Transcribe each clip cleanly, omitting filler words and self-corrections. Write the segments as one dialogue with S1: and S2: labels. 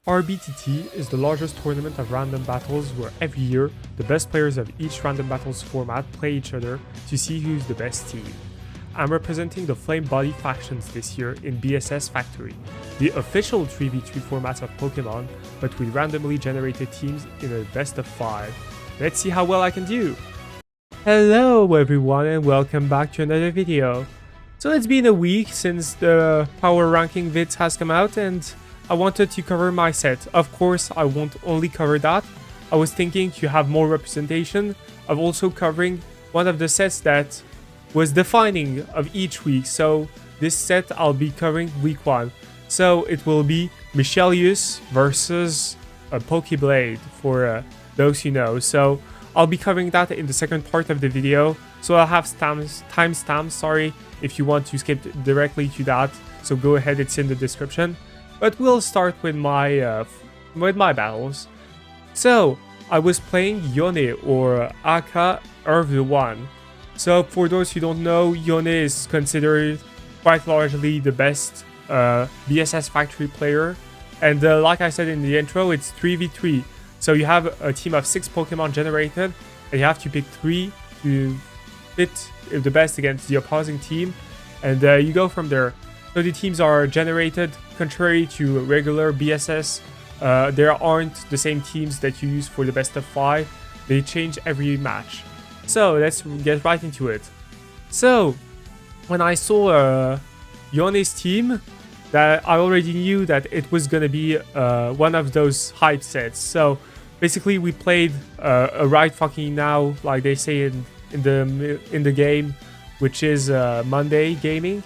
S1: RBTT is the largest tournament of random battles where every year, the best players of each random battles format play each other to see who's the best team. I'm representing the Flame Body factions this year in BSS Factory, the official 3v3 format of Pokémon, but with randomly generated teams in a best of 5. Let's see how well I can do! Hello everyone and welcome back to another video. So it's been a week since the power ranking vids has come out and I wanted to cover my set. Of course, I won't only cover that. I was thinking to have more representation of also covering one of the sets that was defining of each week. So this set I'll be covering week 1. So it will be Michelius versus a Pokeblade for those who know. So I'll be covering that in the second part of the video. So I'll have timestamps, sorry, if you want to skip directly to that. So go ahead, it's in the description. But we'll start with my battles. So I was playing Yone or Aka Earth 1. So for those who don't know, Yone is considered quite largely the best BSS Factory player. And like I said in the intro, it's 3v3. So you have a team of 6 Pokemon generated, and you have to pick 3 to fit the best against the opposing team. And you go from there. So the teams are generated contrary to regular BSS. There aren't the same teams that you use for the best of 5. They change every match. So let's get right into it. So when I saw Yone's team, that I already knew that it was gonna be one of those hype sets. So basically we played a right fucking now, like they say in the game, which is Monday gaming.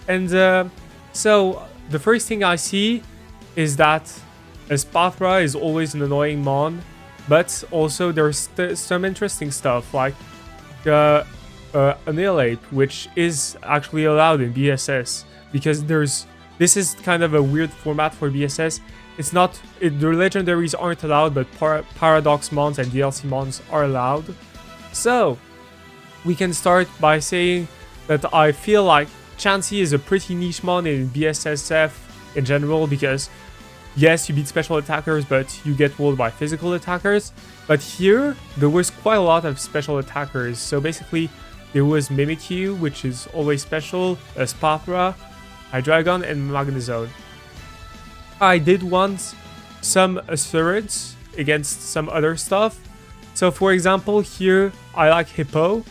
S1: And so the first thing I see is that Espathra is always an annoying mon, but also there's some interesting stuff like Annihilate, which is actually allowed in BSS because this is kind of a weird format for BSS. It's not, the legendaries aren't allowed, but Paradox Mons and DLC Mons are allowed. So we can start by saying that I feel like Chansey is a pretty niche mon in BSSF in general because yes, you beat special attackers, but you get walled by physical attackers. But here, there was quite a lot of special attackers. So basically, there was Mimikyu, which is always special, Espathra, Hydreigon, and Magnezone. I did want some Asurids against some other stuff. So for example, here, I like Hippowdon,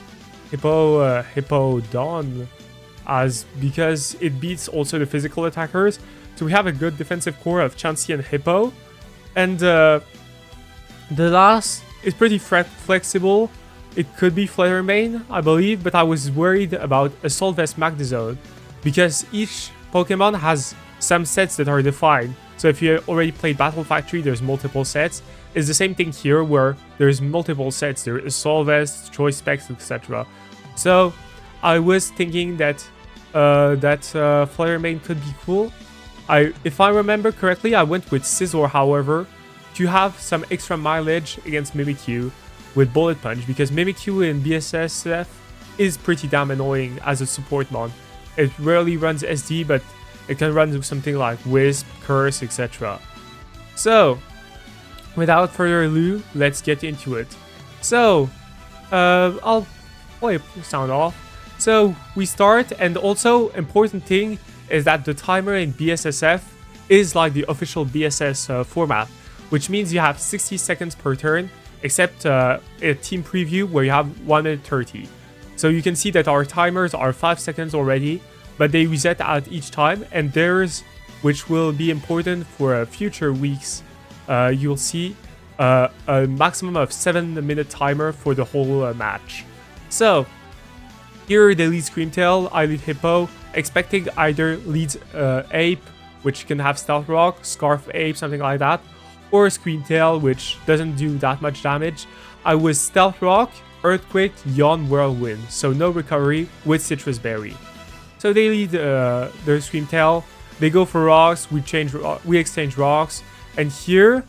S1: because it beats also the physical attackers. So we have a good defensive core of Chansey and Hippo. And the last is pretty flexible. It could be Fluttermane, I believe, but I was worried about Assault Vest Magnezone because each Pokemon has some sets that are defined. So if you already played Battle Factory, there's multiple sets. It's the same thing here where there's multiple sets. There is Assault Vest, Choice Specs, etc. So I was thinking that Fluttermane could be cool. If I remember correctly, I went with Scizor, however, to have some extra mileage against Mimikyu with Bullet Punch, because Mimikyu in BSSF is pretty damn annoying as a support mon. It rarely runs SD, but it can run something like Wisp, Curse, etc. So, without further ado, let's get into it. So, I'll play sound off. So, we start, and also, important thing is that the timer in BSSF is like the official BSS format, which means you have 60 seconds per turn, except a team preview where you have 1 minute 30. So you can see that our timers are 5 seconds already, but they reset at each time, and there's, which will be important for future weeks, you'll see a maximum of 7-minute timer for the whole match. So here they lead Screamtail, I lead Hippo, expecting either leads Ape, which can have Stealth Rock, Scarf Ape, something like that, or Screamtail, which doesn't do that much damage. I was Stealth Rock, Earthquake, Yawn, Whirlwind, so no recovery with Citrus Berry. So they lead their Screamtail, they go for rocks, we exchange rocks, and here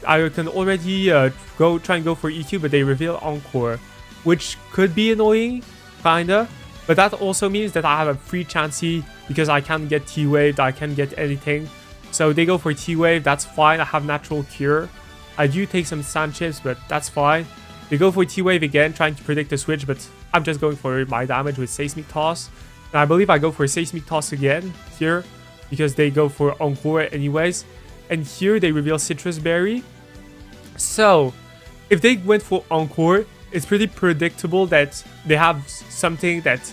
S1: I can already try and go for EQ, but they reveal Encore, which could be annoying, kinda. But that also means that I have a free Chansey because I can't get T-Waved, I can't get anything. So they go for T-Wave, that's fine. I have natural cure. I do take some sand chips, but that's fine. They go for T-Wave again, trying to predict the switch, but I'm just going for my damage with Seismic Toss. And I believe I go for Seismic Toss again here, because they go for Encore anyways. And here they reveal Citrus Berry. So, if they went for Encore, it's pretty predictable that they have something that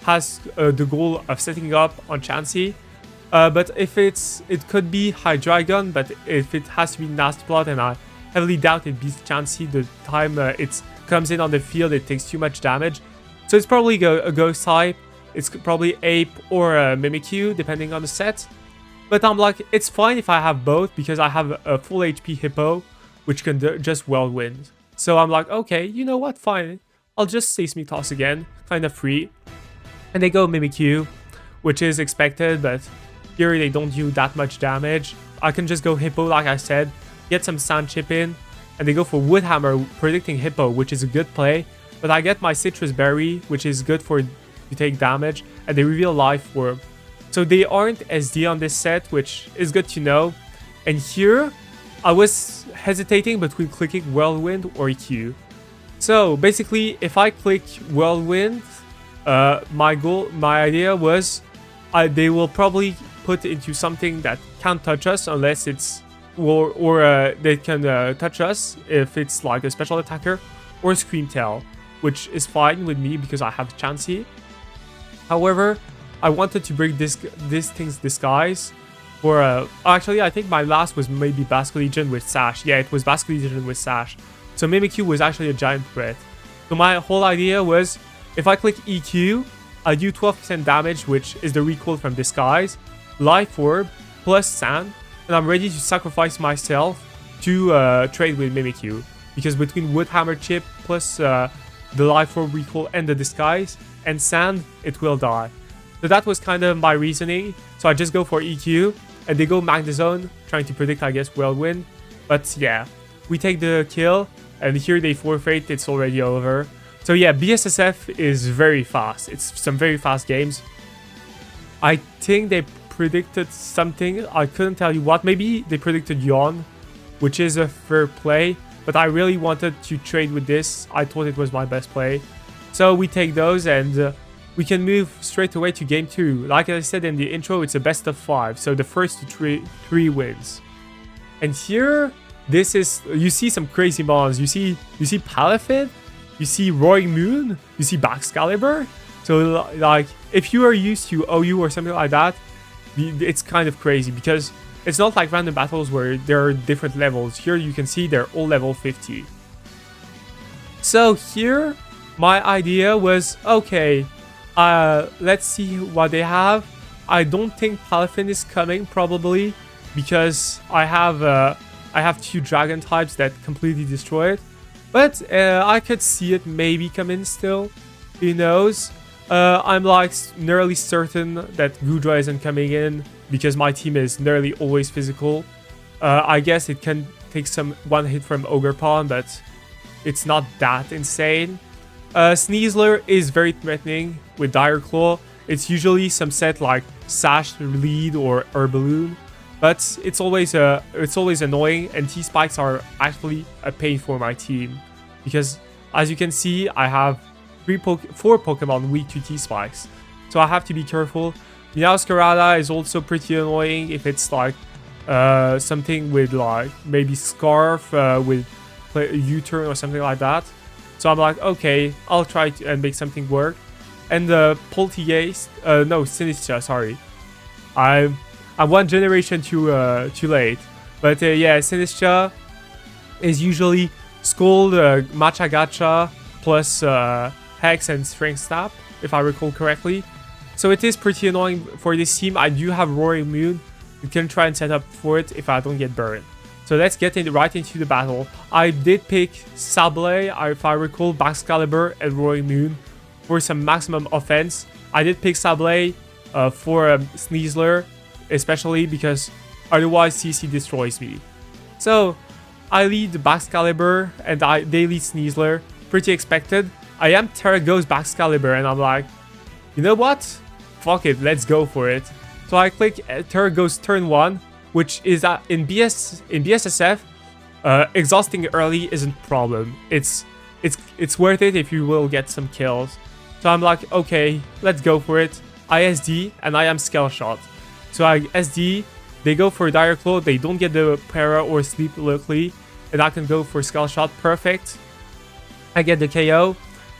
S1: has the goal of setting up on Chansey. But if it could be Hydreigon, but if it has to be Nasty Plot, and I heavily doubt it beats Chansey the time it comes in on the field, it takes too much damage. So it's probably a Ghost type. It's probably Ape or Mimikyu, depending on the set. But I'm like, it's fine if I have both, because I have a full HP Hippo, which can just Whirlwind. So I'm like, okay, you know what, fine. I'll just Seismic Toss again, kind of free. And they go Mimikyu, which is expected, but here they don't do that much damage. I can just go Hippo, like I said, get some Sand Chip in, and they go for Wood Hammer, predicting Hippo, which is a good play. But I get my Citrus Berry, which is good for to take damage, and they reveal Life Orb. So they aren't SD on this set, which is good to know. And here, I was hesitating between clicking Whirlwind or EQ. So basically, if I click Whirlwind, my idea was they will probably put into something that can't touch us unless it's or they can touch us if it's like a special attacker or Scream Tail, which is fine with me because I have Chansey. However, I wanted to break this thing's disguise for actually I think my last was maybe Basculegion with Sash. Yeah, it was Basculegion with Sash. So Mimikyu was actually a giant threat. So my whole idea was, if I click EQ, I do 12% damage, which is the recoil from Disguise, Life Orb, plus Sand, and I'm ready to sacrifice myself to trade with Mimikyu. Because between Wood Hammer Chip plus the Life Orb recoil and the Disguise, and Sand, it will die. So that was kind of my reasoning. So I just go for EQ, and they go Magnezone, trying to predict, I guess, Whirlwind. But yeah, we take the kill, and here they forfeit, it's already over. So yeah, BSSF is very fast. It's some very fast games. I think they predicted something. I couldn't tell you what. Maybe they predicted Yawn, which is a fair play. But I really wanted to trade with this. I thought it was my best play. So we take those and we can move straight away to game 2. Like I said in the intro, it's a best of 5. So the first three wins. And here, this is, you see some crazy mons. You see Palafin. You see Roaring Moon, you see Baxcalibur. So like, if you are used to OU or something like that, it's kind of crazy because it's not like random battles where there are different levels. Here you can see they're all level 50. So here, my idea was, okay, let's see what they have. I don't think Palafin is coming probably because I have 2 dragon types that completely destroy it. But I could see it maybe come in still. Who knows? I'm like nearly certain that Goodra isn't coming in because my team is nearly always physical. I guess it can take some one hit from Ogerpon, but it's not that insane. Sneasler is very threatening with Dire Claw. It's usually some set like Sash, Lead, or Herbaloon. But it's always annoying, and T-Spikes are actually a pain for my team. Because, as you can see, I have 4 Pokemon weak to T-Spikes. So I have to be careful. Meowscarada is also pretty annoying if it's like something with like maybe Scarf with U-turn or something like that. So I'm like, okay, I'll try and make something work. And Polteageist, no, Sinistra, sorry. I'm 1 generation too late. But yeah, Sinistra is usually Scold, Matcha Gacha, plus Hex and Strength Snap, if I recall correctly. So it is pretty annoying for this team. I do have Roaring Moon. You can try and set up for it if I don't get burned. So let's get right into the battle. I did pick Sableye, if I recall, Baxcalibur and Roaring Moon for some maximum offense. I did pick Sableye for Sneasler, especially because otherwise CC destroys me. So I lead Baxcalibur and they lead Sneasler. Pretty expected. I am Terraghost Baxcalibur and I'm like, you know what? Fuck it, let's go for it. So I click Terraghost turn 1 which is that in BSSF, exhausting early isn't a problem. It's worth it if you will get some kills. So I'm like, okay, let's go for it. I SD and I am scale shot. So I SD, they go for dire claw, they don't get the para or sleep locally, and I can go for scale shot. Perfect. I get the KO,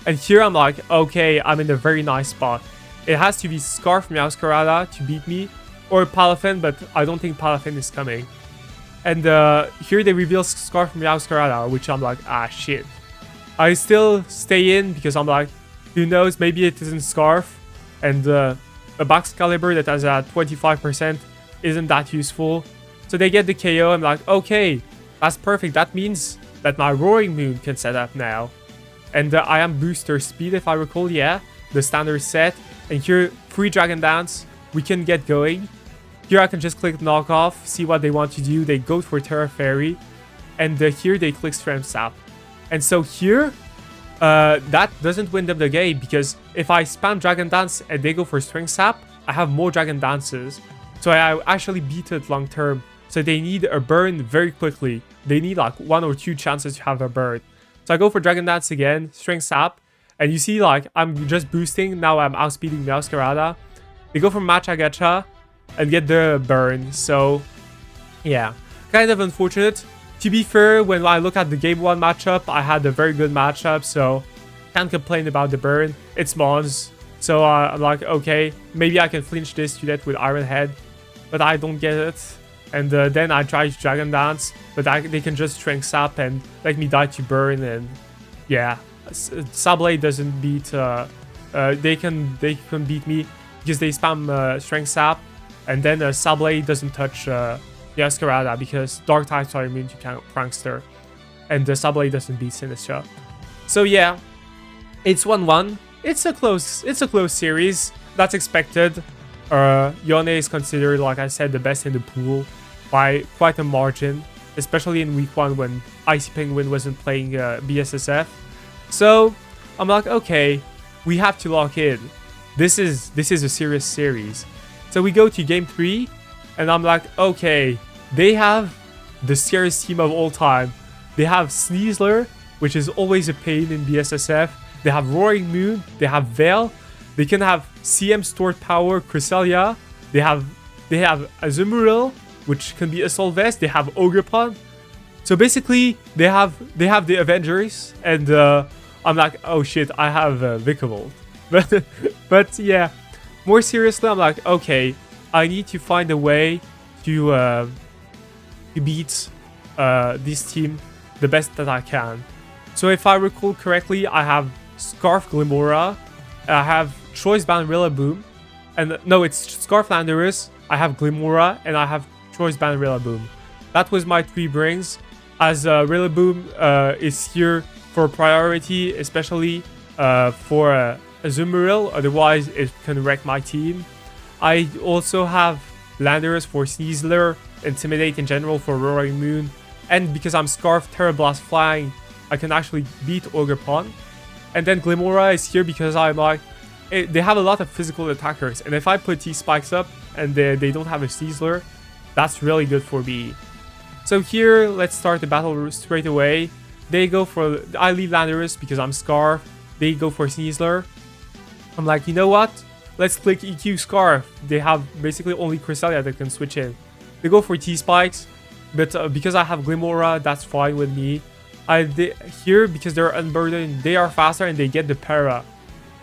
S1: and here I'm like, okay, I'm in a very nice spot. It has to be Scarf Meowscarada to beat me, or Palafin, but I don't think Palafin is coming. And here they reveal Scarf Meowscarada, which I'm like, ah, shit. I still stay in because I'm like, who knows, maybe it isn't Scarf, and a Box Caliber that has a 25% isn't that useful. So they get the KO. I'm like, okay, that's perfect. That means that my Roaring Moon can set up now. And I am booster speed, if I recall, yeah, the standard set. And here, free Dragon Dance, we can get going. Here I can just click knock off, see what they want to do. They go for Terra Fairy, and here they click Strength Sap. And so here, that doesn't win them the game, because if I spam Dragon Dance and they go for Strength Sap, I have more Dragon Dances. So I actually beat it long term. So they need a burn very quickly. They need like 1 or 2 chances to have a burn. So I go for Dragon Dance again, Strength Sap, and you see like I'm just boosting. Now I'm outspeeding Meowscarada. They go for Matcha Gacha and get the burn. So yeah, kind of unfortunate. To be fair, when I look at the game 1 matchup, I had a very good matchup, so can't complain about the burn. It's Mons. So I'm like, okay, maybe I can flinch this to that with Iron Head, but I don't get it. And then I try to Dragon Dance, but they can just Strength Sap and let me die to burn. And yeah, Sableye doesn't beat. They can beat me because they spam Strength Sap, and then Sableye doesn't touch Meowscarada because Dark types are immune to Prankster, and the Sableye doesn't beat Sinistra. So yeah, it's 1-1. It's a close series. That's expected. Yone is considered, like I said, the best in the pool by quite a margin, especially in week 1 when Icy Penguin wasn't playing BSSF. So I'm like, okay, we have to lock in. This is a serious series. So we go to game 3, and I'm like, okay, they have the scariest team of all time. They have Sneasler, which is always a pain in BSSF. They have Roaring Moon. They have Veil. They can have CM Stored Power, Cresselia. They have Azumarill, which can be Assault Vest. They have Ogerpon. So basically, they have the Avengers, and I'm like, oh shit, I have Vikavolt. But yeah, more seriously, I'm like, okay, I need to find a way to beat this team the best that I can. So if I recall correctly, I have Scarf Glimora, I have Choice Band Rillaboom, and no, it's Scarf Landorus, I have Glimora, and I have Choice Band Rillaboom. That was my 3 brings, as Rillaboom is here for priority, especially for Azumarill, otherwise it can wreck my team. I also have Landorus for Sneasler, Intimidate in general for Roaring Moon, and because I'm Scarf Terra Blast Flying, I can actually beat Ogerpon. And then Glimora is here because I'm like, they have a lot of physical attackers, and if I put T-Spikes up and they don't have a Sneasler, that's really good for me. So here, let's start the battle straight away. They go for, I leave Landorus because I'm Scarf. They go for Sneasler. I'm like, you know what? Let's click EQ Scarf. They have basically only Cresselia that can switch in. They go for T-Spikes, but because I have Glimora, that's fine with me. Here, because they're unburdened, they are faster and they get the para,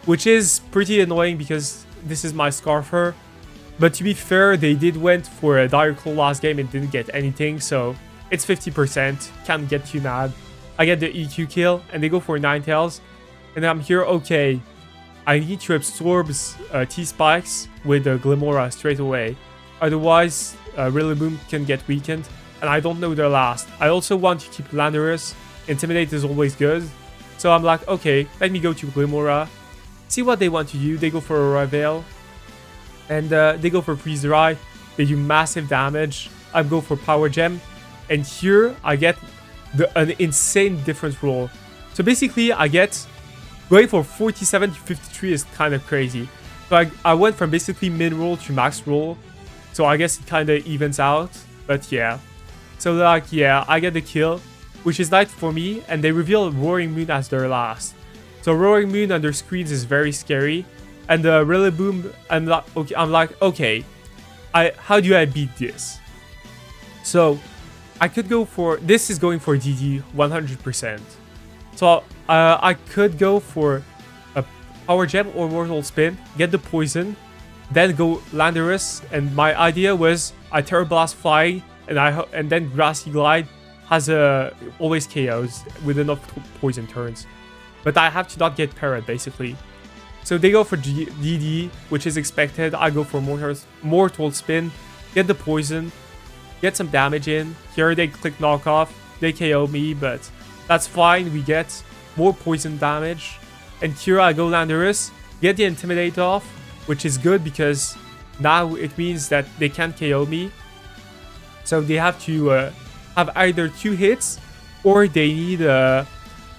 S1: which is pretty annoying because this is my Scarfer. But to be fair, they did went for a Dire Claw last game and didn't get anything, so it's 50%, can't get too mad. I get the EQ kill, and they go for Ninetales, and I'm here, okay, I need to absorb T-Spikes with Glimora straight away, otherwise Rillaboom can get weakened, and I don't know their last. I also want to keep Landorus. Intimidate is always good, so I'm like, okay, let me go to Glimora, see what they want to do. They go for a Veil, and they go for Freeze Dry. They do massive damage. I go for Power Gem, and here I get an insane difference roll. So basically, I get going for 47 to 53 is kind of crazy. So I went from basically mid roll to max roll, so I guess it kind of evens out. But yeah. So like, yeah, I get the kill, which is nice for me, and they reveal Roaring Moon as their last. So Roaring Moon on their screens is very scary, and the Rillaboom, I'm like, okay, how do I beat this? So I could go for, this is going for DD 100%. So I could go for a Power Gem or Mortal Spin, get the poison, then go Landorus, and my idea was I Terra Blast flying, and then Grassy Glide has always KOs with enough poison turns. But I have to not get parried, basically. So they go for DD, which is expected. I go for Mortal Spin, get the poison, get some damage in. Here they click knockoff, they KO me, but that's fine. We get more poison damage. And here I go Landorus, get the Intimidate off, which is good because now it means that they can't KO me. So they have to have either 2 hits, or they need to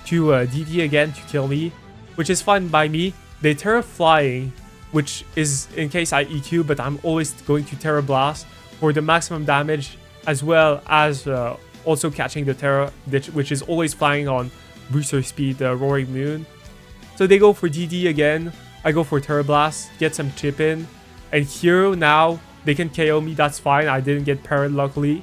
S1: DD again to kill me, which is fine by me. They Terra Flying, which is in case I EQ, but I'm always going to Terra Blast for the maximum damage, as well as also catching the Terra, which is always flying on booster speed, Roaring Moon. So they go for DD again. I go for Terra Blast, get some chip in, and here now they can KO me. That's fine. I didn't get parried, luckily.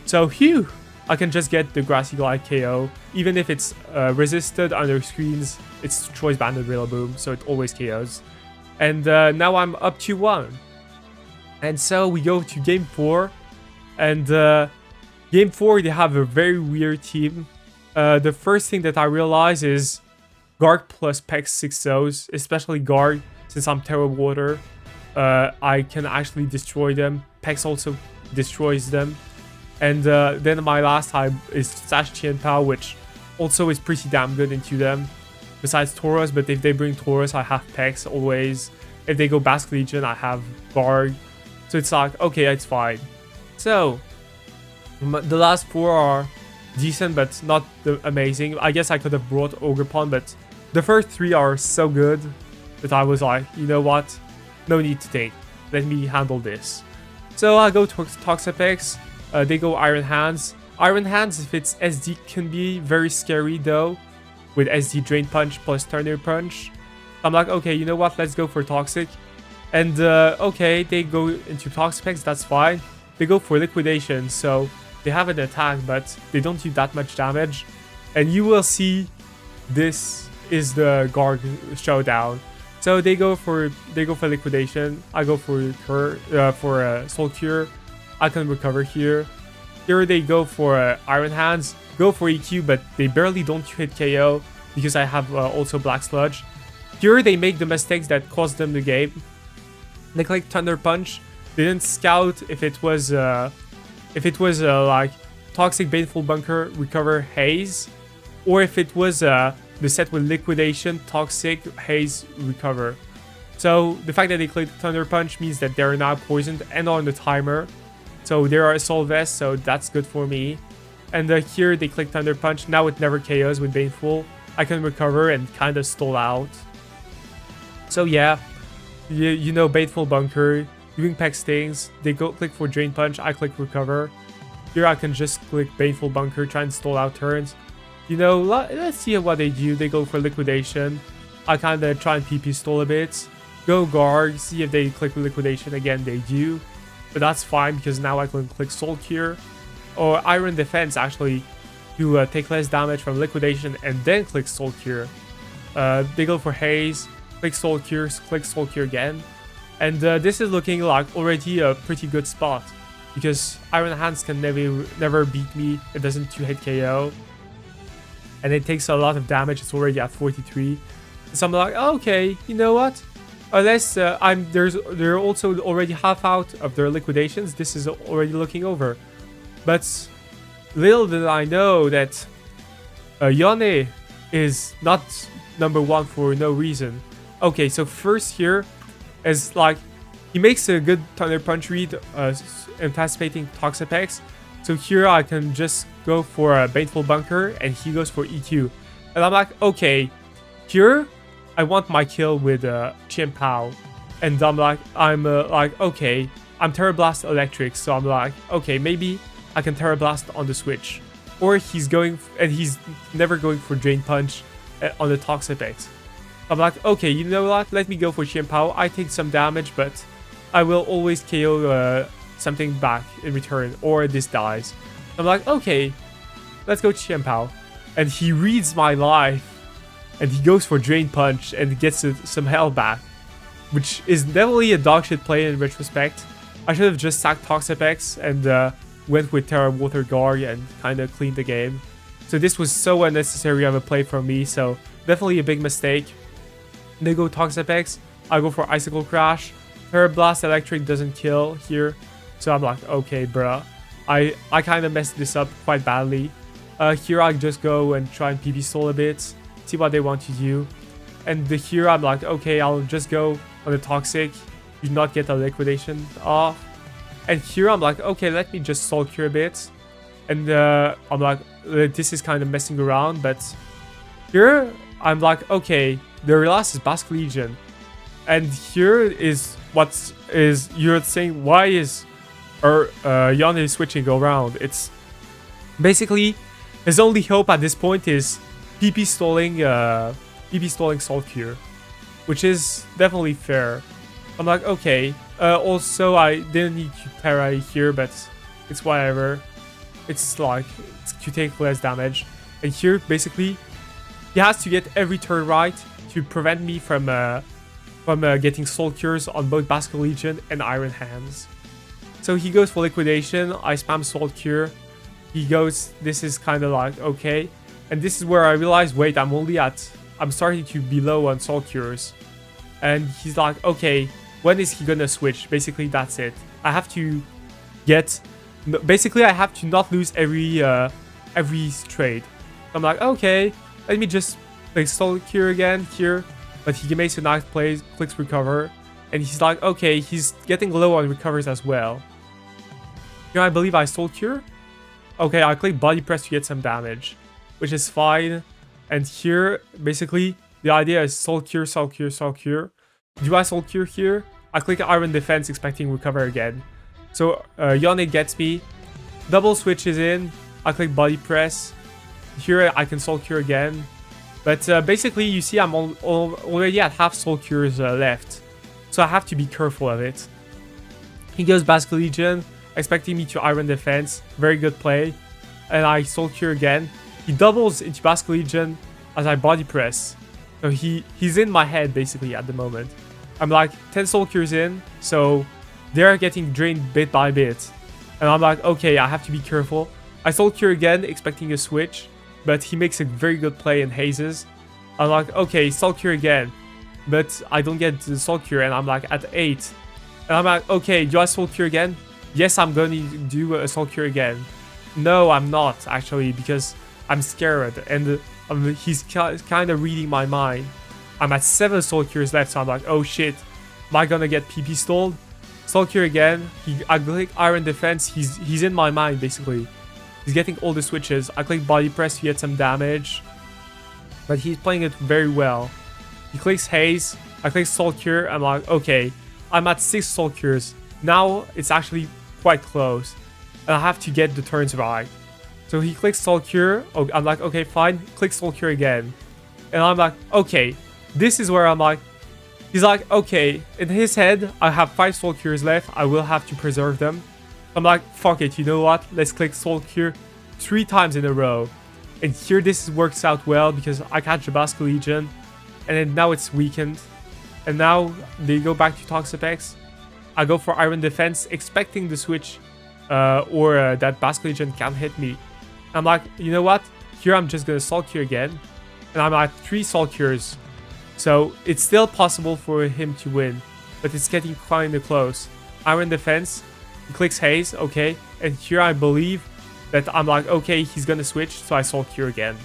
S1: So phew, I can just get the Grassy Glide KO. Even if it's resisted on their screens, it's Choice Banded Rillaboom, so it always KOs. And now I'm up to 1. And so we go to game 4. And game 4, they have a very weird team. The first thing that I realize is Guard plus Pex 6-0s, especially Guard, since I'm Terra Water. I can actually destroy them. Pex also destroys them. And then my last type is Sash Qianpao, which also is pretty damn good into them. Besides Tauros, but if they bring Tauros, I have Pex always. If they go Basque Legion, I have Guard. So it's like, okay, it's fine. So, the last 4 are decent, but not amazing. I guess I could have brought Ogerpon, but the first 3 are so good that I was like, you know what? No need to think. Let me handle this. So I go to Toxapex. They go Iron Hands. Iron Hands, if it's SD, can be very scary though, with SD Drain Punch plus Thunder Punch. I'm like, okay, you know what? Let's go for Toxic. And okay, they go into Toxapex. That's fine. They go for Liquidation, so they have an attack, but they don't do that much damage. And you will see this is the Guard showdown. So they go for Liquidation. I go for Soul Cure. I can recover here. Here they go for Iron Hands. Go for EQ, but they barely don't hit KO because I have also Black Sludge. Here they make the mistakes that cost them the game. They click Thunder Punch. They didn't scout if it was like Toxic Baneful Bunker, Recover, Haze, or if it was the set with Liquidation, Toxic, Haze, Recover. So the fact that they clicked Thunder Punch means that they're now poisoned and on the timer. So there are Assault Vest, so that's good for me. And here they click Thunder Punch. Now it never KOs with Baneful. I can recover and kind of stall out. So yeah, you know Baneful Bunker, doing Peck Stings. They go click for Drain Punch, I click Recover. Here I can just click Baneful Bunker, try and stall out turns. You know, let's see what they do. They go for Liquidation. I kind of try and PP stall a bit. Go Guard, see if they click Liquidation again. They do. But that's fine because now I can click Soul Cure. Or Iron Defense actually to take less damage from Liquidation and then click Soul Cure. They go for Haze, click Soul Cure again. And this is looking like already a pretty good spot. Because Iron Hands can never beat me. It doesn't 2-hit KO. And it takes a lot of damage. It's already at 43. So I'm like, oh, okay, you know what? Unless they're also already half out of their liquidations. This is already looking over. But little did I know that Yone is not number 1 for no reason. Okay, so first here is like he makes a good Thunder Punch read, anticipating Toxapex. So here I can just go for a Baneful Bunker and he goes for EQ. And I'm like, okay, here I want my kill with Qianpao. And I'm like, okay, I'm Terra Blast Electric, so I'm like, okay, maybe I can Terra Blast on the switch. Or he's going, and he's never going for Drain Punch on the Toxapex. I'm like, okay, you know what? Let me go for Chien-Pao. I take some damage, but I will always KO something back in return, or this dies. I'm like, okay, let's go Chien-Pao. And he reads my life, and he goes for Drain Punch and gets some health back, which is definitely a dogshit play in retrospect. I should have just sacked Toxapex and went with Terra Water Guard and kind of cleaned the game. So this was so unnecessary of a play from me, so definitely a big mistake. They go Toxapex, I go for Icicle Crash. Terra Blast Electric doesn't kill here, so I'm like, okay, bruh. I kind of messed this up quite badly. Here I just go and try and PP stall a bit, see what they want to do. And here I'm like, okay, I'll just go on the Toxic, do not get a liquidation off. And here I'm like, okay, let me just Soul Cure a bit. And I'm like, this is kind of messing around, but here I'm like, okay, the last is Basque Legion. And here is what is, you're saying, why is Yone switching around? It's basically, his only hope at this point is PP stalling Soul Cure, which is definitely fair. I'm like, okay, also I didn't need to Terra here, but it's whatever. It's like, to take less damage. And here, basically, he has to get every turn right to prevent me from getting Soul Cures on both Basque Legion and Iron Hands. So he goes for liquidation, I spam Soul Cure. He goes, this is kind of like, okay. And this is where I realize, wait, I'm starting to be low on Soul Cures. And he's like, okay, when is he gonna switch? Basically, that's it. I have to get, basically I have to not lose every trade. I'm like, okay, let me just like Soul Cure again here. But he makes a nice play, clicks recover. And he's like, okay, he's getting low on recovers as well. Here I believe I Soul Cure. Okay, I click Body Press to get some damage, which is fine. And here, basically, the idea is Soul Cure, Soul Cure, Soul Cure. Do I Soul Cure here? I click Iron Defense expecting recover again. So Yone gets me. Double switches in. I click Body Press. Here I can Soul Cure again. But basically, you see I'm already at half Soul Cures left. So I have to be careful of it. He goes Basque Legion, expecting me to Iron Defense. Very good play. And I Soul Cure again. He doubles into Basque Legion as I Body Press. So he's in my head basically at the moment. I'm like 10 Soul Cures in, so they're getting drained bit by bit. And I'm like, okay, I have to be careful. I Soul Cure again, expecting a switch, but he makes a very good play and hazes. I'm like, okay, Soul Cure again, but I don't get the Soul Cure, and I'm like at 8. And I'm like, okay, do I Soul Cure again? Yes, I'm going to do a Soul Cure again. No, I'm not actually, because I'm scared, and he's kind of reading my mind. I'm at 7 Soul Cures left, so I'm like, oh shit, am I gonna get PP stalled? Soul Cure again. I click Iron Defense. He's in my mind basically. He's getting all the switches. I click Body Press to get some damage, but he's playing it very well. He clicks Haze. I click Soul Cure. I'm like, okay, I'm at 6 Soul Cures. Now it's actually quite close, and I have to get the turns right. So he clicks Soul Cure. Oh, I'm like, okay, fine. Click Soul Cure again. And I'm like, okay. This is where I'm like, he's like, okay. In his head, I have 5 Soul Cures left. I will have to preserve them. I'm like, fuck it. You know what? Let's click Soul Cure 3 times in a row. And here this works out well because I catch the Basque Legion. And then now it's weakened. And now they go back to Toxapex. I go for Iron Defense, expecting the switch or that Basque Legion can hit me. I'm like, you know what? Here I'm just going to Soul Cure again. And I'm at 3 Soul Cures. So it's still possible for him to win. But it's getting kind of close. Iron Defense. He clicks Haze. Okay. And here I believe that I'm like, okay, he's going to switch. So I Soul Cure again.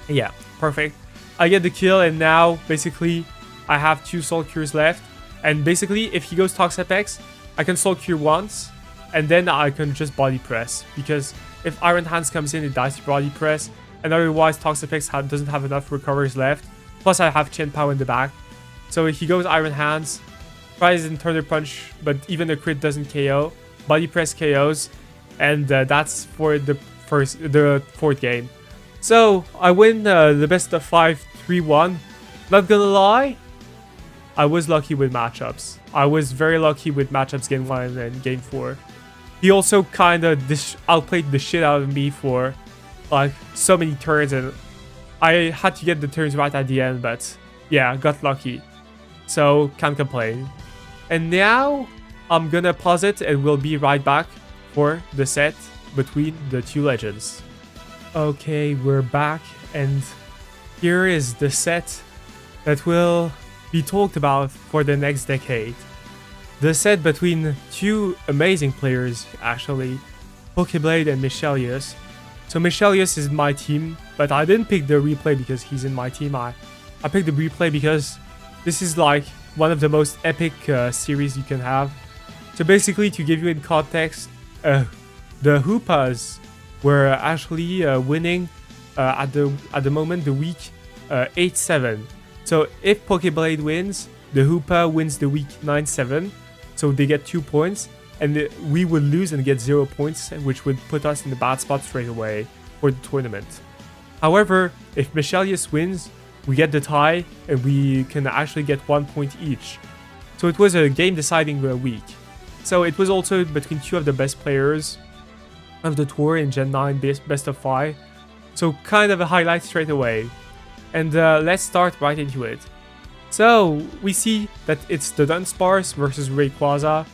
S1: Yeah, perfect. I get the kill. And now, basically, I have 2 Soul Cures left. And basically, if he goes Toxapex, I can Soul Cure once. And then I can just Body Press. Because if Iron Hands comes in, it dies to Body Press. And otherwise, Toxapex doesn't have enough recovers left. Plus, I have Chien-Pao in the back. So he goes Iron Hands. tries in Thunder Punch, but even a crit doesn't KO. Body Press KOs, and that's for the fourth game. So I win the best of 5 3-1. Not gonna lie, I was lucky with matchups. I was very lucky with matchups game 1 and game 4. He also kind of outplayed the shit out of me for like so many turns, and I had to get the turns right at the end, but yeah, got lucky. So can't complain. And now I'm gonna pause it and we'll be right back for the set between the two legends. Okay, we're back, and here is the set that will be talked about for the next decade. The set between two amazing players, actually, Pokeblade and Michelius. So Michelius is my team, but I didn't pick the replay because he's in my team. I picked the replay because this is like one of the most epic series you can have. So basically, to give you in context, the Hoopas were actually winning at the moment the week 8-7. So if Pokeblade wins, the Hoopa wins the week 9-7. So they get 2 points, and we would lose and get 0 points, which would put us in the bad spot straight away for the tournament. However, if Michelius wins, we get the tie, and we can actually get 1 point each. So it was a game-deciding week. So it was also between two of the best players of the tour in Gen 9 best of 5. So kind of a highlight straight away. And let's start right into it. So we see that it's the Dunsparce versus Rayquaza.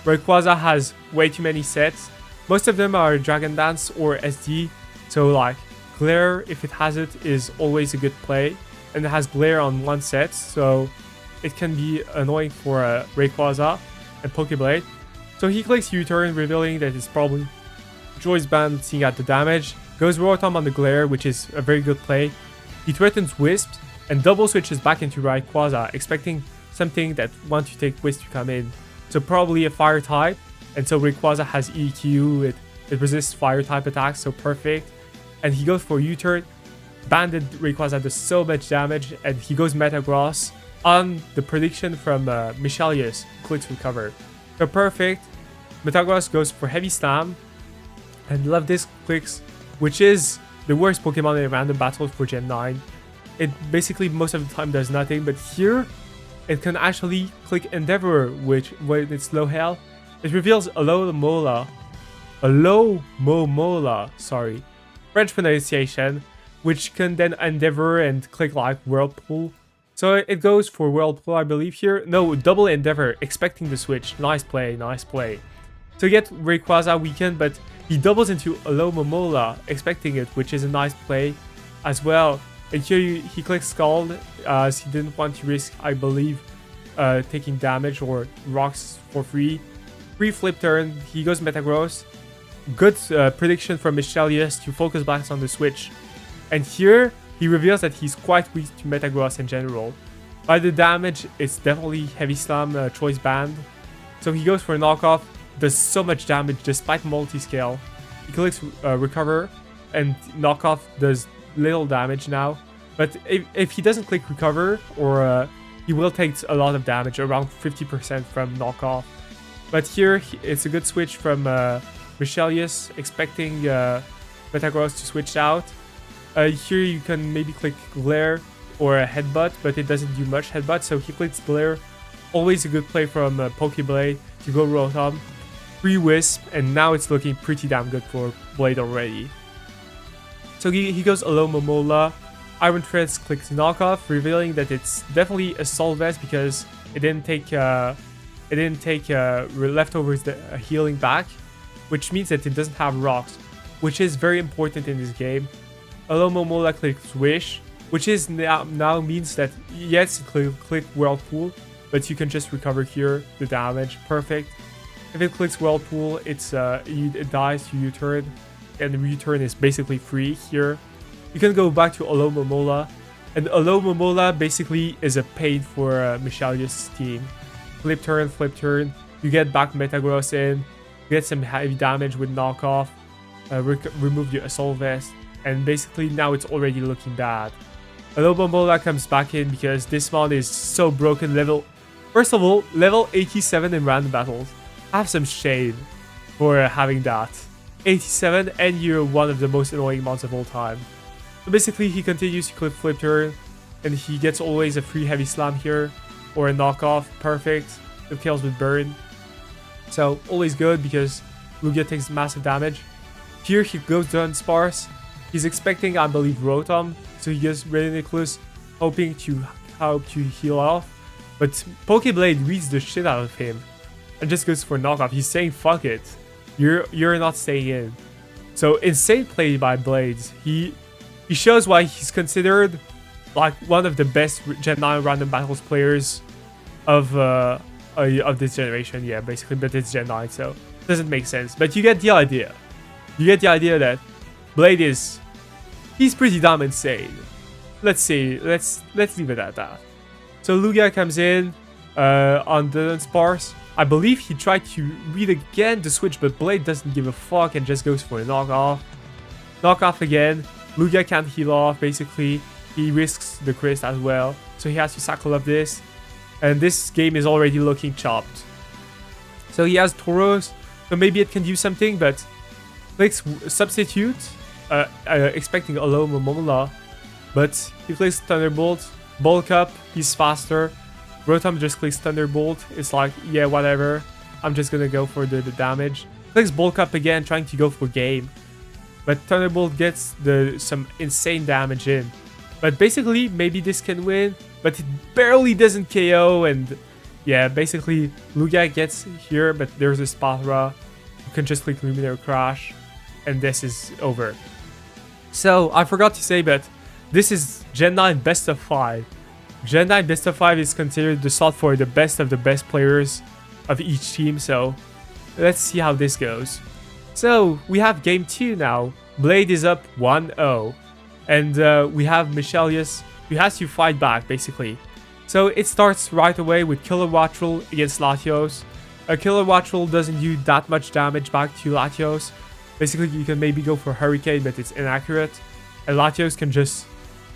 S1: Rayquaza has way too many sets. Most of them are Dragon Dance or SD. So like Glare, if it has it, is always a good play. And it has Glare on one set, so it can be annoying for Rayquaza and Pokeblade. So he clicks U-turn, revealing that it's probably Choice Band, seeing out the damage. Goes Rotom on the Glare, which is a very good play. He threatens Wisp and double switches back into Rayquaza, expecting something that wants to take Wisp to come in. So probably a fire type, and so Rayquaza has EQ, it resists fire type attacks, so perfect. And he goes for U-turn. Banded Rayquaza does so much damage, and he goes Metagross on the prediction from Michelius, clicks recover. So perfect. Metagross goes for Heavy Slam, and love this clicks, which is the worst Pokemon in random battles for Gen 9. It basically most of the time does nothing, but here it can actually click Endeavor, which when it's low health, it reveals Alomomola, sorry, French pronunciation, which can then Endeavor and click like Whirlpool. So it goes for Whirlpool, I believe here. No, double Endeavor, expecting the switch. Nice play, nice play. So you get Rayquaza weakened, but he doubles into Alomomola, expecting it, which is a nice play as well. And here he clicks Scald, as he didn't want to risk, I believe, taking damage or rocks for free. Free flip turn, he goes Metagross. Good prediction from Michelius to focus back on the switch. And here, he reveals that he's quite weak to Metagross in general. By the damage, it's definitely Heavy Slam Choice Band. So he goes for a knockoff, does so much damage despite multi-scale. He clicks Recover, and knockoff does little damage now. But if he doesn't click Recover, or he will take a lot of damage, around 50% from knockoff. But here, it's a good switch from Michelius, expecting Metagross to switch out. Here you can maybe click Glare or a Headbutt, but it doesn't do much Headbutt, so he clicks Glare. Always a good play from Pokeblade to go Rotom. Free Wisp, and now it's looking pretty damn good for Blade already. So he goes Alomomola. Iron Threads clicks Knockoff, revealing that it's definitely a Solvest because it didn't take leftovers healing back, which means that it doesn't have rocks, which is very important in this game. Alomomola clicks Wish, which is now means that yes, click Whirlpool, but you can just recover here the damage. Perfect. If it clicks Whirlpool, it dies to U-turn, and the U-turn is basically free here. You can go back to Alomomola, and Alomomola basically is a pain for Michelius' team. Flip turn, you get back Metagross in, you get some heavy damage with knockoff, remove your Assault Vest, and basically now it's already looking bad. Alomomola comes back in because this mod is so broken, level First of all, level 87 in random battles. Have some shame for having that. 87 and you're one of the most annoying mons of all time. So basically he continues to clip flip turn and he gets always a free heavy slam here or a knockoff. Perfect. It kills with burn. So always good because Lugia takes massive damage. Here he goes down sparse. He's expecting, I believe, Rotom. So he gets Nicholas hoping to help to heal off. But Pokeblade reads the shit out of him and just goes for knockoff. He's saying fuck it. You're not staying in. So insane play by Blades. He shows why he's considered like one of the best Gen 9 random battles players of this generation. Yeah, basically, but it's Gen 9, so it doesn't make sense. But you get the idea. You get the idea that Blade he's pretty damn insane. Let's leave it at that. So Lugia comes in on the sparse. I believe he tried to read again the switch, but Blade doesn't give a fuck and just goes for a knockoff. Knockoff again. Lugia can't heal off, basically. He risks the crit as well. So he has to cycle up this. And this game is already looking chopped. So he has Tauros. So maybe it can do something, but clicks substitute, expecting a low Momola. But he clicks Thunderbolt. Bulk up, he's faster. Rotom just clicks Thunderbolt. It's like, yeah, whatever. I'm just gonna go for the damage. Clicks Bulk up again, trying to go for game. But Thunderbolt gets some insane damage in. But basically, maybe this can win. But it barely doesn't KO. And yeah, basically, Lugia gets here. But there's a Spathra. You can just click Luminary Crash. And this is over. So, I forgot to say, but this is Gen 9 Best of 5. Gen 9 Best of 5 is considered the slot for the best of the best players of each team, so let's see how this goes. So, we have game 2 now. Blade is up 1-0. And we have Michelius, who has to fight back, basically. So, it starts right away with Killer Wattrel against Latios. A Killer Wattrel doesn't do that much damage back to Latios. Basically, you can maybe go for Hurricane, but it's inaccurate. And Latios can just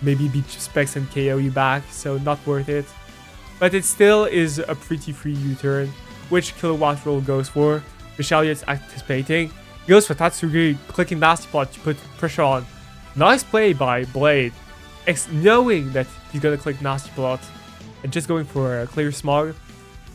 S1: maybe beat Specs and KO you back, so not worth it. But it still is a pretty free U-turn, which Killer Wattrel goes for. Michelius anticipating. He goes for Tatsugiri, clicking Nasty Plot to put pressure on. Nice play by Blade, knowing that he's gonna click Nasty Plot and just going for a Clear Smog.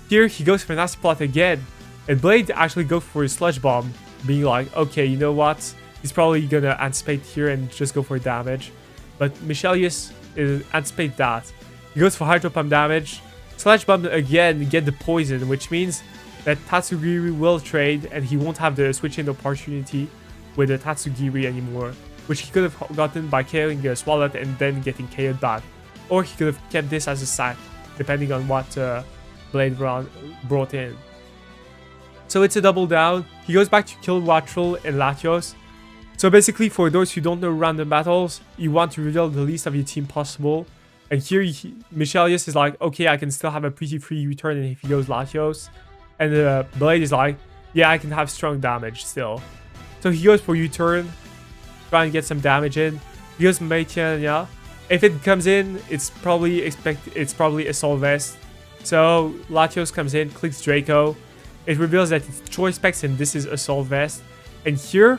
S1: Here he goes for Nasty Plot again, and Blade actually goes for a Sludge Bomb, being like, okay, you know what? He's probably gonna anticipate here and just go for damage. But Michelius anticipates that. He goes for Hydro Pump damage. Sludge Bomb again, get the poison, which means that Tatsugiri will trade and he won't have the switch-in opportunity with the Tatsugiri anymore, which he could have gotten by KOing a Swalot and then getting KO'd back. Or he could have kept this as a sack, depending on what Blade brought in. So it's a double down. He goes back to kill Wattrel and Latios. So basically, for those who don't know random battles, you want to reveal the least of your team possible. And here, Michelius is like, okay, I can still have a pretty free U-turn if he goes Latios. And Blade is like, yeah, I can have strong damage still. So he goes for U-turn, try and get some damage in. He goes Maitian, yeah. If it comes in, it's probably Assault Vest. So Latios comes in, clicks Draco. It reveals that it's Choice Specs and this is Assault Vest. And here,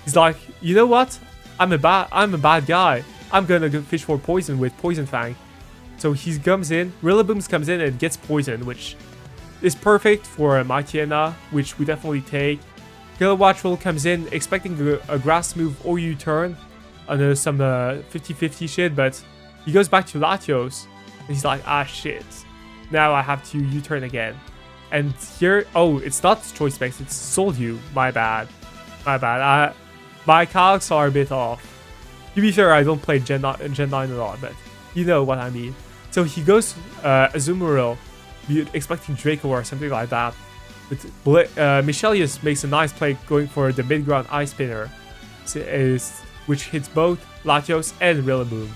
S1: he's like, you know what? I'm a bad guy. I'm gonna go fish for poison with Poison Fang. So he comes in, Rillaboom comes in and gets poison, which is perfect for Maitiana, which we definitely take. Killer Wattrel comes in expecting a grass move or U-turn on some 50-50 shit, but he goes back to Latios and he's like, ah shit. Now I have to U-turn again. And here, oh, it's not Choice Specs, it's Soul You. My bad. My calcs are a bit off. To be fair, I don't play Gen 9 a lot, but you know what I mean. So he goes Azumarill, expecting Draco or something like that. But Michelius makes a nice play going for the mid-ground Ice Spinner, which hits both Latios and Rillaboom.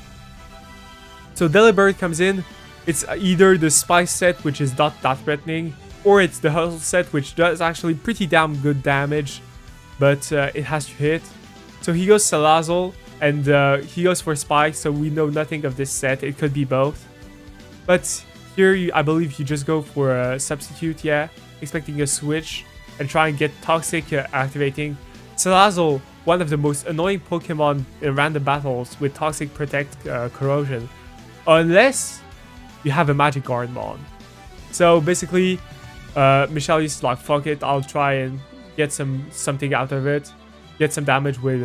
S1: So Delibird comes in. It's either the Spice set, which is not that threatening, or it's the Hustle set, which does actually pretty damn good damage, but it has to hit. So he goes Salazzle, and he goes for Spike, so we know nothing of this set. It could be both. But Here, I believe you just go for a substitute, yeah, expecting a switch and try and get Toxic activating. Salazzle, one of the most annoying Pokemon in random battles with Toxic Protect Corrosion, unless you have a Magic Guardmon. So basically, Michelius is like, fuck it, I'll try and get something out of it, get some damage with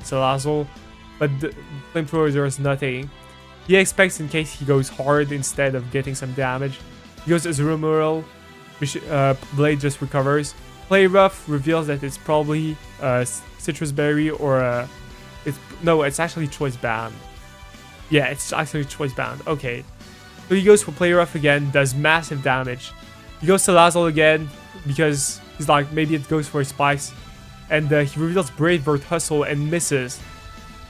S1: Salazzle, but the Flamethrower does nothing. He expects in case he goes hard instead of getting some damage. He goes Azumarill, Blade just recovers. Play Rough reveals that it's probably Citrus Berry or it's actually Choice Band. Yeah, it's actually Choice Band. Okay. So he goes for Play Rough again, does massive damage. He goes to Salazzle again because he's like, maybe it goes for Spikes. And he reveals Brave Bird Hustle and misses.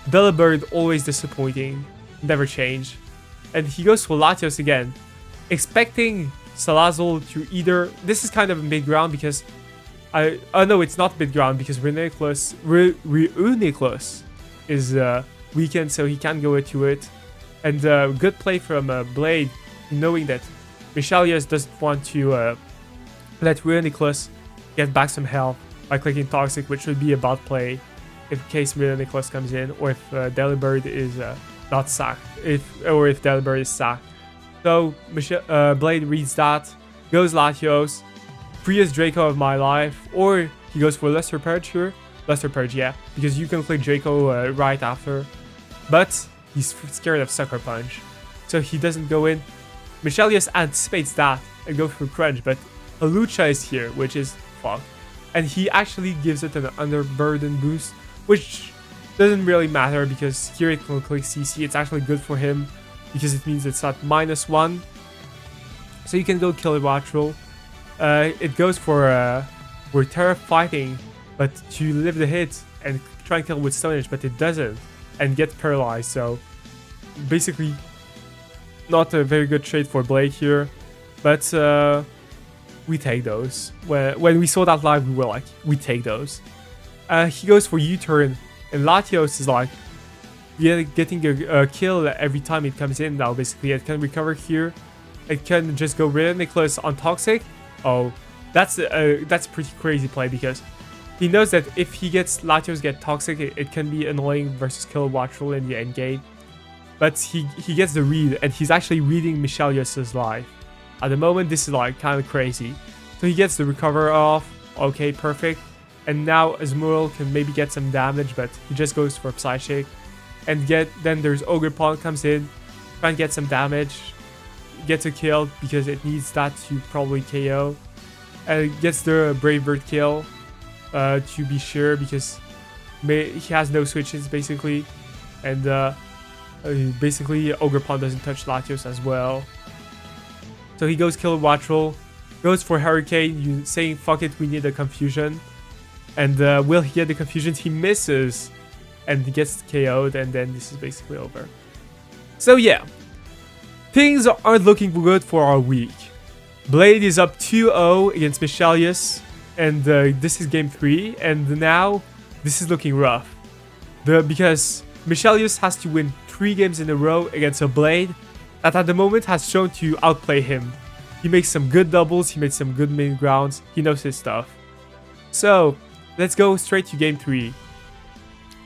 S1: Delibird, always disappointing. Never change. And he goes for Latios again, expecting Salazzle to either... This is kind of mid-ground because... Oh no, it's not mid-ground because Reuniclus is weakened, so he can't go into it. And good play from Blade, knowing that Michelius doesn't want to let Reuniclus get back some health by clicking Toxic, which would be a bad play in case Reuniclus comes in, or if Delibird is not sacked, if Delibird is sacked. So Blade reads that, goes Latios, freest Draco of my life, or he goes for Luster Purge here. Luster Purge, yeah, because you can click Draco right after. But he's scared of Sucker Punch, so he doesn't go in. Michelius anticipates that and goes for Crunch, but a Lucha is here, which is fucked. And he actually gives it an Underburden boost, which doesn't really matter because here it can click CC. It's actually good for him because it means it's at -1. So you can go kill Wattrel. It goes for Terra Fighting, but to live the hit and try and kill with Stone Edge, but it doesn't, and get paralyzed. So basically, not a very good trade for Blade here, but we take those. When we saw that live, we were like, we take those. He goes for U-turn, and Latios is like, getting a kill every time it comes in now. Basically, it can recover here. It can just go Reuniclus on Toxic. Oh, that's a pretty crazy play because he knows that if he gets Latios get Toxic, it can be annoying versus kill Wattrel in the end game. But he gets the read, and he's actually reading Michelius's life. At the moment, this is like kind of crazy. So he gets the recover off. Okay, perfect. And now Azumarill can maybe get some damage, but he just goes for Psychic. And then there's Ogerpon comes in, try and get some damage. Gets a kill because it needs that to probably KO. And gets the Brave Bird kill to be sure because he has no switches basically. And basically Ogerpon doesn't touch Latios as well. So he goes kill Wattrel, goes for Hurricane, saying fuck it, we need a confusion. And will he get the confusion? He misses and he gets KO'd, and then this is basically over. So yeah, things aren't looking good for our week. Blade is up 2-0 against Michelius, and this is game 3, and now this is looking rough. Because Michelius has to win 3 games in a row against a Blade that at the moment has shown to outplay him. He makes some good doubles, he makes some good main grounds, he knows his stuff. So, let's go straight to game 3.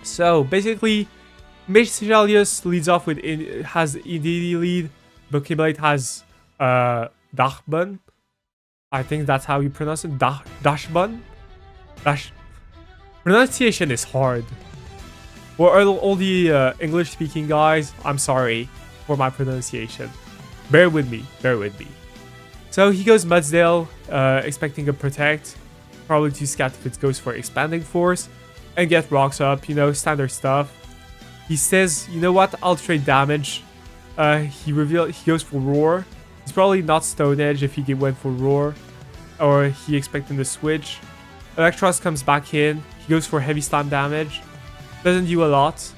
S1: So, basically, Michelius leads off with, has EDD lead, but Blade has Dachbun. I think that's how you pronounce it, Dashbun? Pronunciation is hard. For all the English-speaking guys, I'm sorry for my pronunciation. Bear with me, bear with me. So he goes Mudsdale, expecting a Protect, probably to scout if it goes for Expanding Force, and get rocks up, you know, standard stuff. He says, you know what, I'll trade damage. He goes for Roar. It's probably not Stone Edge if he went for Roar, or he expecting the switch. Electros comes back in, he goes for Heavy Slam damage. Doesn't do a lot.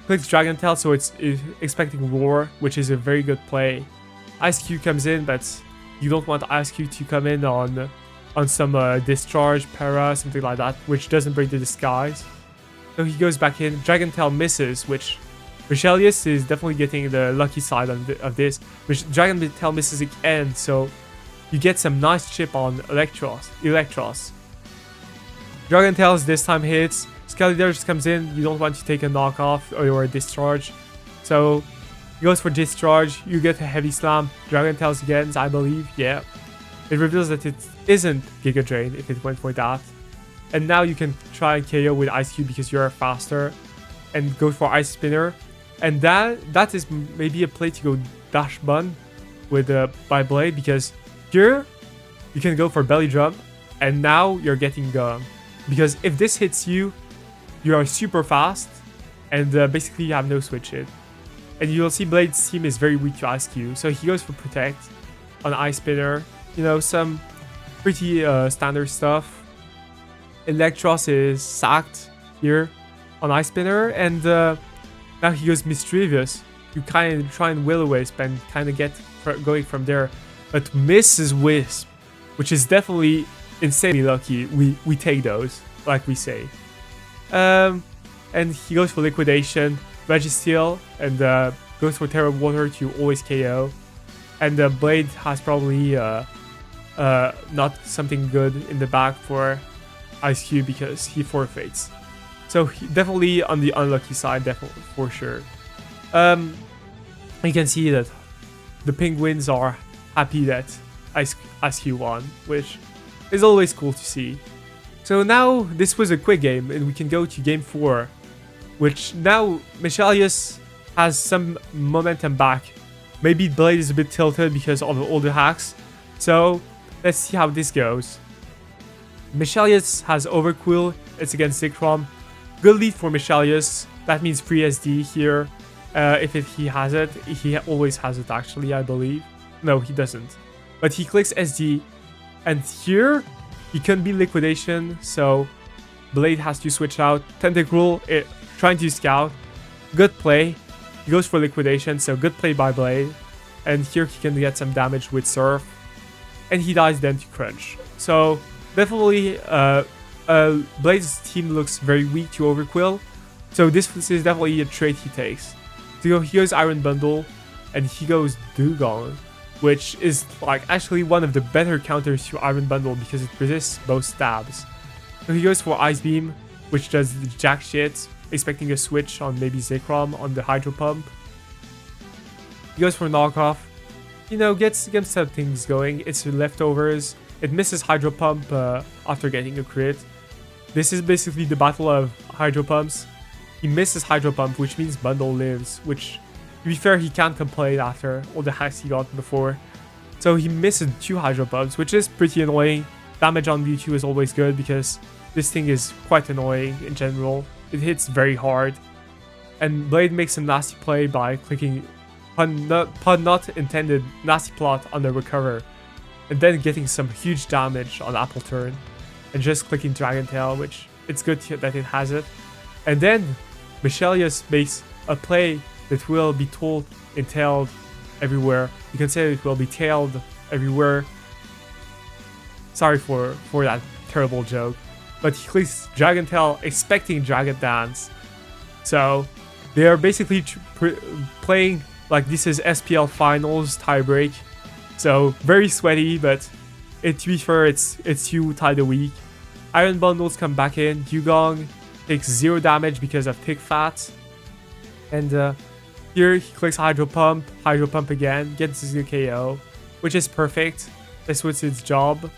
S1: Clicks Dragon Tail, so it's expecting Roar, which is a very good play. Ice Cube comes in, but you don't want Ice Cube to come in on some Discharge, Para, something like that, which doesn't break the disguise. So he goes back in. Dragon Tail misses, which Richelius is definitely getting the lucky side of this. Dragon Tail misses again, so you get some nice chip on Electros. Dragon Tails this time hits. Skeletor just comes in. You don't want to take a knockoff or a discharge. So he goes for discharge. You get a heavy slam. Dragon Tails again, I believe. Yeah. It reveals that it isn't Giga Drain if it went for that. And now you can try and KO with Ice Cube because you're faster. And go for Ice Spinner. And that is maybe a play to go Dash Bun with by Blade, because here you can go for Belly Drum. And now you're getting because if this hits you, you are super fast. And basically you have no switch hit. And you'll see Blade's team is very weak to Ice Cube. So he goes for Protect on Ice Spinner. You know, some pretty standard stuff. Electros is sacked here on Ice Spinner. And now he goes Mischievous. You kind of try and Will-O-Wisp and kind of get going from there. But misses Wisp, which is definitely insanely lucky. We take those, like we say. And he goes for Liquidation, Registeel, and goes for Terra Water to always KO. And Blade has probably not something good in the back for Ice Cube because he forfeits. So definitely on the unlucky side, definitely for sure. You can see that the Penguins are happy that Ice Cube won, which is always cool to see. So now this was a quick game, and we can go to game 4, which now Michelius has some momentum back. Maybe Blade is a bit tilted because of all the hacks. So let's see how this goes. Michelius has Overcool. It's against Zekrom. Good lead for Michelius. That means free SD here. If he has it. He always has it actually, I believe. No, he doesn't. But he clicks SD. And here, he can be Liquidation. So Blade has to switch out. Tentacruel, trying to scout. Good play. He goes for Liquidation. So good play by Blade. And here he can get some damage with Surf. And he dies then to Crunch. So definitely Blade's team looks very weak to Overquill. So this is definitely a trade he takes. So he goes Iron Bundle, and he goes Dugong, which is like actually one of the better counters to Iron Bundle because it resists both stabs. So he goes for Ice Beam, which does jack shit, expecting a switch on maybe Zekrom on the Hydro Pump. He goes for Knockoff, you know, gets some things going. It's leftovers. It misses Hydro Pump after getting a crit. This is basically the battle of Hydro Pumps. He misses Hydro Pump, which means Bundle lives, which, to be fair, he can't complain after all the hacks he got before. So he misses 2 Hydro Pumps, which is pretty annoying. Damage on Mewtwo is always good because this thing is quite annoying in general. It hits very hard. And Blade makes a nasty play by clicking pun not intended nasty plot on the Recover. And then getting some huge damage on Apple Turn. And just clicking Dragon Tail, which it's good that it has it. And then Michelius makes a play that will be entailed everywhere. You can say it will be tailed everywhere. Sorry for that terrible joke. But he clicks Dragon Tail expecting Dragon Dance. So they are basically playing like this is SPL Finals tiebreak. So very sweaty, but to be fair, it's you tie the week. Iron Bundles come back in. Dugong takes 0 damage because of Pig Fat. And here he clicks Hydro Pump again, gets the KO, which is perfect. This was its job.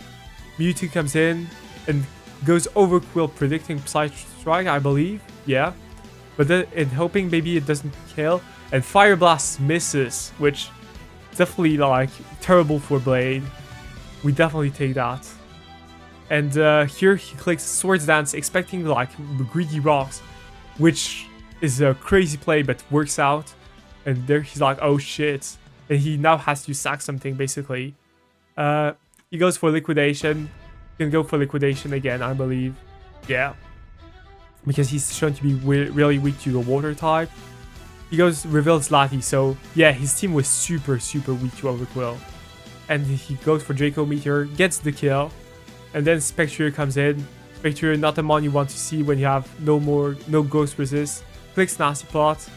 S1: Mewtwo comes in and goes Overquill, predicting Psy Strike, I believe. Yeah. But then hoping maybe it doesn't kill. And Fire Blast misses, which is definitely like terrible for Blade. We definitely take that. And here he clicks Swords Dance, expecting like Greedy Rocks, which is a crazy play but works out. And there he's like, oh shit. And he now has to sack something basically. He goes for Liquidation. He can go for Liquidation again, I believe. Yeah. Because he's shown to be really weak to the Water type. He goes reveals Lati, so yeah, his team was super weak to Overquill. And he goes for Draco Meteor, gets the kill. And then Spectre comes in. Spectre, not a mon you want to see when you have no ghost resist. Clicks Nasty Plot.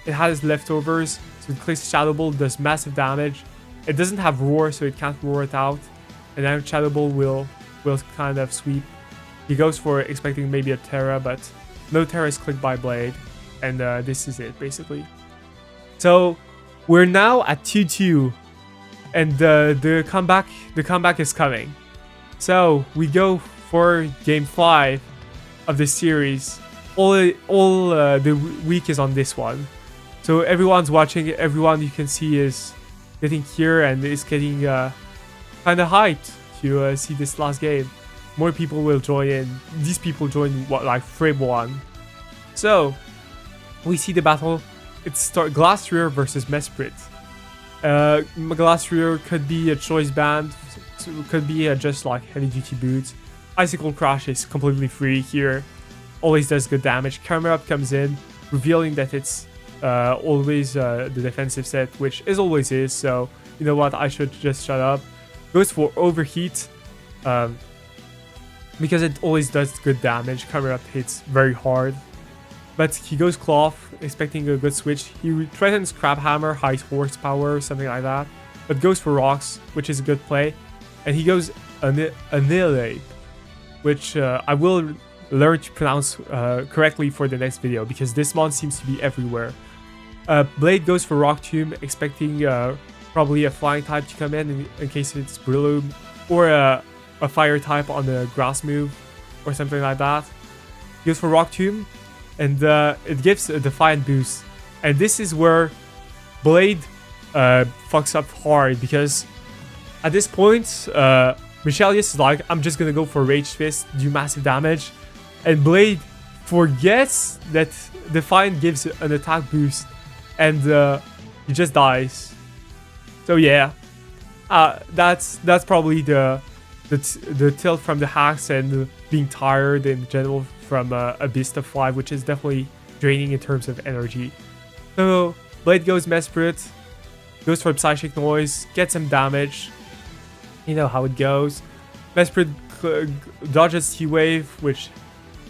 S1: It has leftovers, so it clicks Shadow Ball, does massive damage. It doesn't have Roar, so it can't roar it out. And then Shadow Ball will kind of sweep. He goes for expecting maybe a Terra, but no Terra is clicked by Blade. And this is it, basically. So we're now at 2-2. And the comeback is coming. So we go for game 5 of the series. All the week is on this one. So everyone's watching. Everyone you can see is getting here and is getting kind of hyped to see this last game. More people will join in. These people join like frame 1. So we see the battle. It's Glastrier versus Mesprit. Glastrier could be a choice band, so could be just like heavy duty boots. Icicle Crash is completely free here. Always does good damage. Camera Up comes in, revealing that it's always the defensive set, which always is. So you know what? I should just shut up. Goes for Overheat, because it always does good damage. Camera Up hits very hard. But he goes Cloth, expecting a good switch. He threatens Crab Hammer, high horsepower, something like that. But goes for Rocks, which is a good play. And he goes Annihilate, which I will learn to pronounce correctly for the next video, because this mon seems to be everywhere. Blade goes for Rock Tomb, expecting probably a flying type to come in case it's Breloom, or a fire type on the grass move, or something like that. He goes for Rock Tomb. And it gives a Defiant boost. And this is where Blade fucks up hard, because at this point, Michelius is like, I'm just gonna go for Rage Fist, do massive damage. And Blade forgets that Defiant gives an attack boost, and he just dies. So yeah, that's probably the tilt from the hacks and being tired in general from a Beast of 5, which is definitely draining in terms of energy. So Blade goes Mesprit, goes for Psychic Noise, gets some damage. You know how it goes. Mesprit dodges T-Wave, which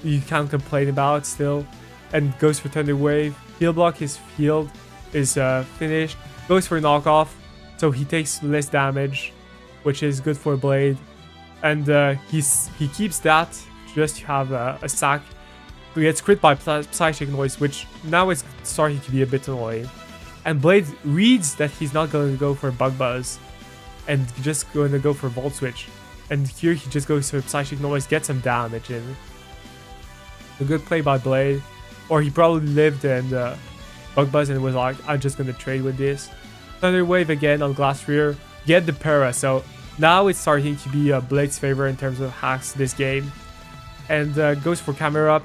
S1: you can't complain about still, and goes for Thunder Wave. Heal Block, his field is finished. Goes for Knockoff, so he takes less damage, which is good for Blade. And he keeps that just to have a sack. He gets crit by Psychic Noise, which now is starting to be a bit annoying. And Blade reads that he's not going to go for Bug Buzz and just going to go for Volt Switch. And here he just goes for Psychic Noise, gets some damage in. A good play by Blade. Or he probably lived and Bug Buzz and was like, I'm just going to trade with this. Thunder Wave again on Glastrier. Get the Para. So now it's starting to be Blade's favor in terms of hacks this game. And goes for Camera Up,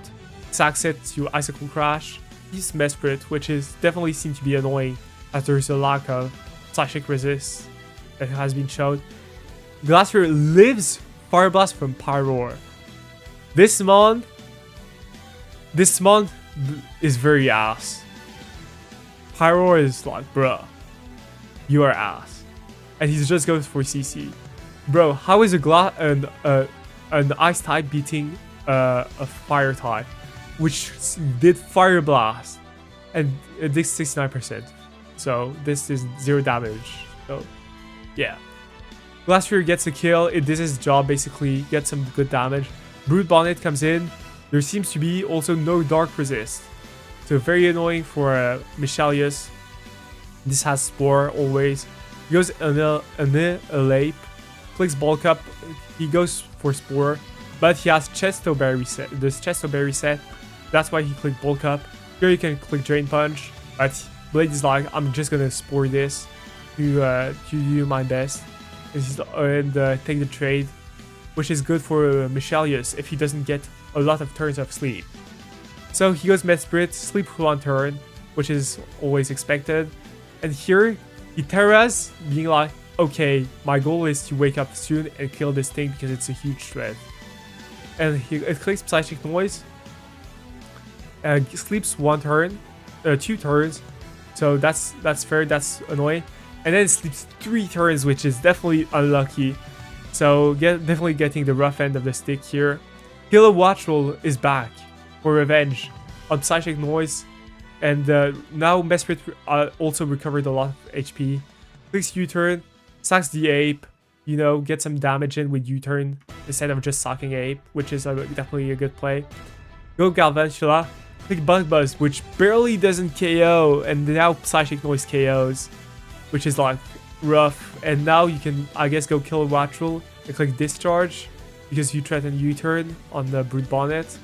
S1: sacks it to Icicle Crash. He's Mesprit, which is definitely seems to be annoying as there's a lack of Psychic Resist that has been shown. Glastrier lives Fire Blast from Pyroar. This mon is very ass. Pyroar is like, bruh, you are ass. And he just goes for CC. Bro, how is an Ice type beating a Fire type, which did Fire Blast, and it did 69%. So this is 0 damage. So yeah, Glastrier gets a kill. It does his job basically, gets some good damage. Brute Bonnet comes in. There seems to be also no Dark Resist, so very annoying for Michelius. This has Spore always. He goes Annihilate, clicks Bulk Up. He goes for Spore, but he has Chesto Berry set. This Chesto Berry set. That's why he clicked Bulk Up. Here you can click Drain Punch, but Blade is like, I'm just gonna Spore this to do my best and take the trade, which is good for Michelius if he doesn't get a lot of turns of sleep. So he goes Mesprit, sleep for 1 turn, which is always expected. And here he Terras, being like, okay, my goal is to wake up soon and kill this thing because it's a huge threat. And it clicks Psychic Noise, sleeps 1 turn, 2 turns, so that's fair, that's annoying. And then it sleeps 3 turns, which is definitely unlucky. So definitely getting the rough end of the stick here. Killer Watchful is back for revenge on Psychic Noise. And now Mesprit also recovered a lot of HP. Clicks U-turn, sacks the ape, you know, get some damage in with U-turn instead of just sacking ape, which is definitely a good play. Go Galvantula, click Bug Buzz, which barely doesn't KO, and now Psychic Noise KOs, which is like rough. And now you can, I guess, go kill Wattrel and click Discharge because you threaten U-turn on the Brute Bonnet.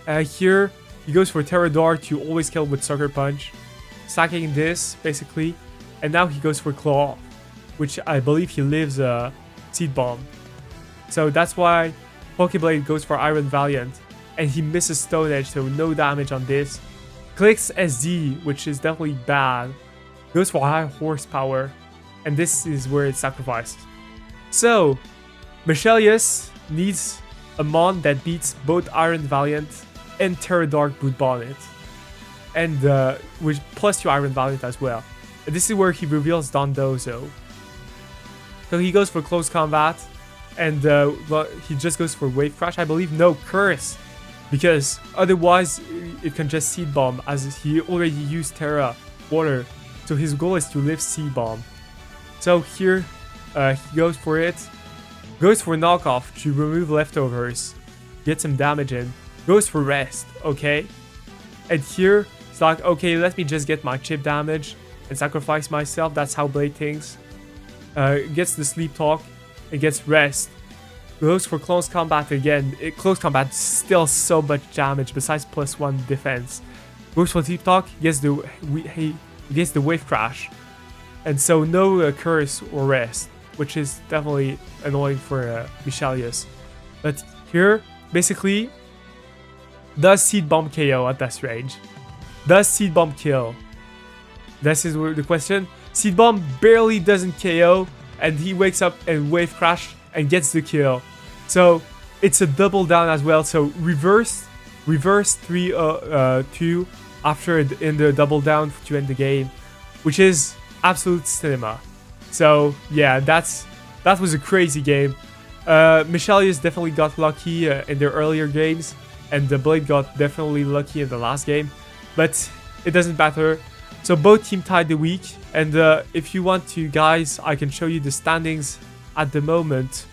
S1: Here, he goes for Terror Dart to always kill with Sucker Punch, sacking this basically, and now he goes for Claw, which I believe he lives Seed Bomb. So that's why Pokeblade goes for Iron Valiant, and he misses Stone Edge, so no damage on this. Clicks SD, which is definitely bad, goes for High Horsepower, and this is where it's sacrificed. So, Michelius needs a Mon that beats both Iron Valiant and Terror Dark Brute Bonnet, and with +2 Iron Valiant as well. And this is where he reveals Dondozo. So he goes for Close Combat, and he just goes for Wave Crash, I believe. No, Curse, because otherwise it can just Seed Bomb, as he already used Terra Water. So his goal is to live Seed Bomb. So here he goes for it. Goes for Knockoff to remove leftovers, get some damage in. Goes for Rest, okay? And here it's like, okay, let me just get my chip damage and sacrifice myself. That's how Blade thinks. Gets the Sleep Talk and gets Rest. Goes for Close Combat again. Close Combat still so much damage besides +1 defense. Goes for Sleep Talk, gets the Wave Crash. And so no Curse or Rest, which is definitely annoying for Michelius. But here, basically, does Seed Bomb KO at this range? Does Seed Bomb kill? This is the question. Seed Bomb barely doesn't KO, and he wakes up and Wave Crash and gets the kill. So it's a double down as well. So reverse 3-2 after in the double down to end the game, which is absolute cinema. So yeah, that was a crazy game. Michelius definitely got lucky in their earlier games, and the Blade got definitely lucky in the last game, but it doesn't matter. So both team tied the week, and if you want to, guys, I can show you the standings at the moment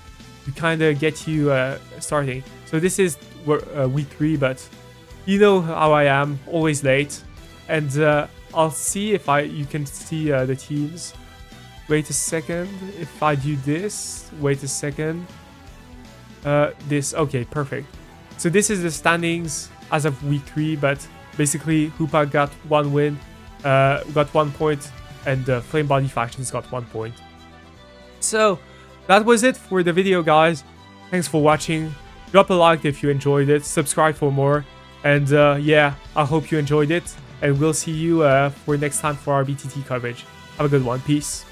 S1: to kind of get you starting. So this is week 3, but you know how I am, always late. And I'll see if you can see the teams. Wait a second. If I do this, wait a second. This, okay, perfect. So this is the standings as of week 3, but basically Hoopa got 1 win, got 1 point, and the Flame Body factions got 1 point. So that was it for the video, guys. Thanks for watching. Drop a like if you enjoyed it, subscribe for more, and yeah, I hope you enjoyed it, and we'll see you for next time for RBTT coverage. Have a good one. Peace.